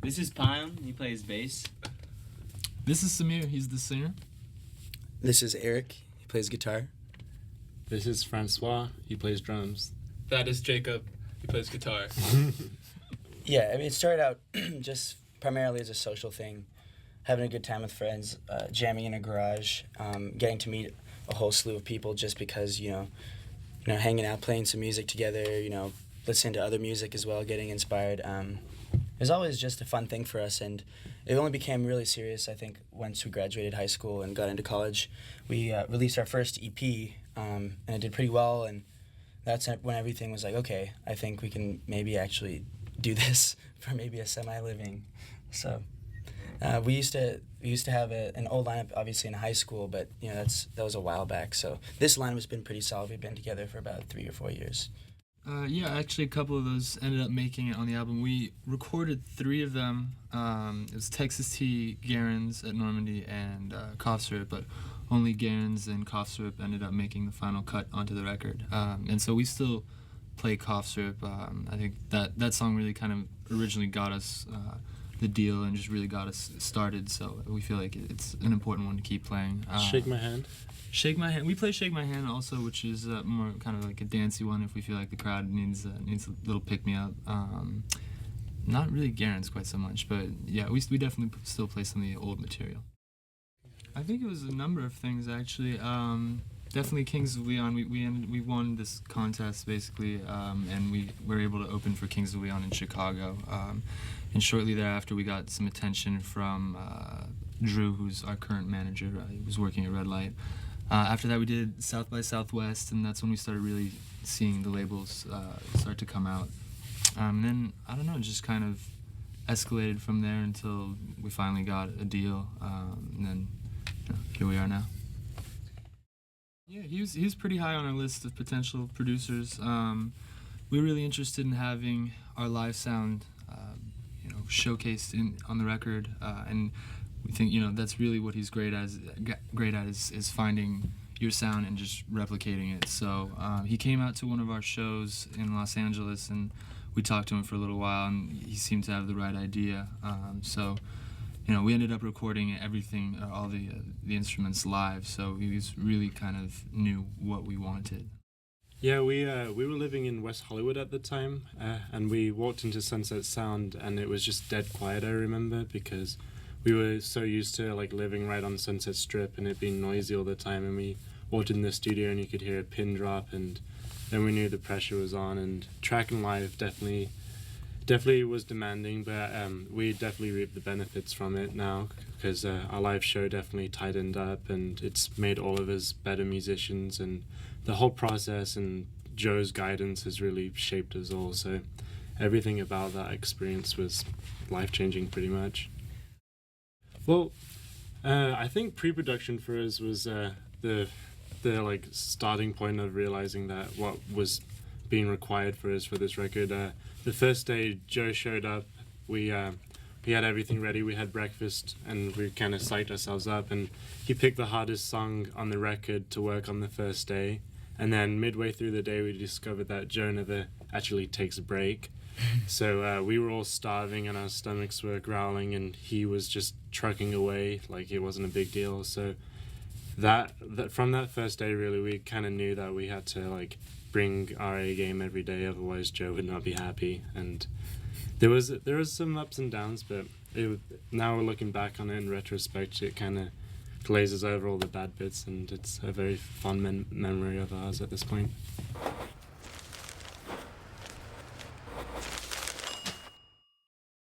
This is Payam. He plays bass. This is Samir. He's the singer. This is Eric. He plays guitar. This is Francois. He plays drums. That is Jacob. He plays guitar. Yeah, I mean, it started out just primarily as a social thing, having a good time with friends, jamming in a garage, getting to meet a whole slew of people just because, hanging out, playing some music together, listening to other music as well, getting inspired. It was always just a fun thing for us, and it only became really serious, I think, once we graduated high school and got into college. We released our first EP, and it did pretty well, and that's when everything was like, okay, I think we can maybe actually do this for maybe a semi-living. So we used to have an old lineup, obviously, in high school, but that was a while back. So this lineup has been pretty solid. We've been together for about 3 or 4 years. Yeah, actually, a couple of those ended up making it on the album. We recorded 3 of them. It was Texas Tea, Garen's at Normandy, and Cough Syrup, but only Garen's and Cough Syrup ended up making the final cut onto the record. And so we still play Cough Syrup. I think that song really kind of originally got us the deal and just really got us started, so we feel like it's an important one to keep playing. Shake My Hand. Shake My Hand. We play Shake My Hand also, which is more kind of like a dancey one if we feel like the crowd needs a little pick-me-up. Not really Garen's quite so much, but yeah, we definitely still play some of the old material. I think it was a number of things, actually. Definitely Kings of Leon. We won this contest, basically, and we were able to open for Kings of Leon in Chicago. And shortly thereafter, we got some attention from Drew, who's our current manager. He was working at Red Light. After that, we did South by Southwest, and that's when we started really seeing the labels start to come out. And then, I don't know, just kind of escalated from there until we finally got a deal, and then here we are now. Yeah, he was pretty high on our list of potential producers. We were really interested in having our live sound, showcased on the record, and we think that's really what he's great at is finding your sound and just replicating it. So he came out to one of our shows in Los Angeles, and we talked to him for a little while, and he seemed to have the right idea. So we ended up recording everything, all the instruments live. So he was really kind of knew what we wanted. Yeah, we were living in West Hollywood at the time, and we walked into Sunset Sound, and it was just dead quiet, I remember, because we were so used to living right on Sunset Strip and it being noisy all the time, and we walked in the studio and you could hear a pin drop, and then we knew the pressure was on, and tracking live definitely was demanding, but we definitely reap the benefits from it now, because our live show definitely tightened up, and it's made all of us better musicians, and the whole process and Joe's guidance has really shaped us all, so everything about that experience was life-changing pretty much. Well, I think pre-production for us was the starting point of realizing that what was being required for us for this record. The first day Joe showed up, we had everything ready, we had breakfast, and we kind of psyched ourselves up, and he picked the hardest song on the record to work on the first day, and then midway through the day we discovered that Joe never actually takes a break. So we were all starving and our stomachs were growling, and he was just trucking away like it wasn't a big deal. So that from that first day, really, we kind of knew that we had to bring our A game every day, otherwise Joe would not be happy. And there was some ups and downs, but now we're looking back on it in retrospect, it kind of glazes over all the bad bits, and it's a very fond memory of ours at this point.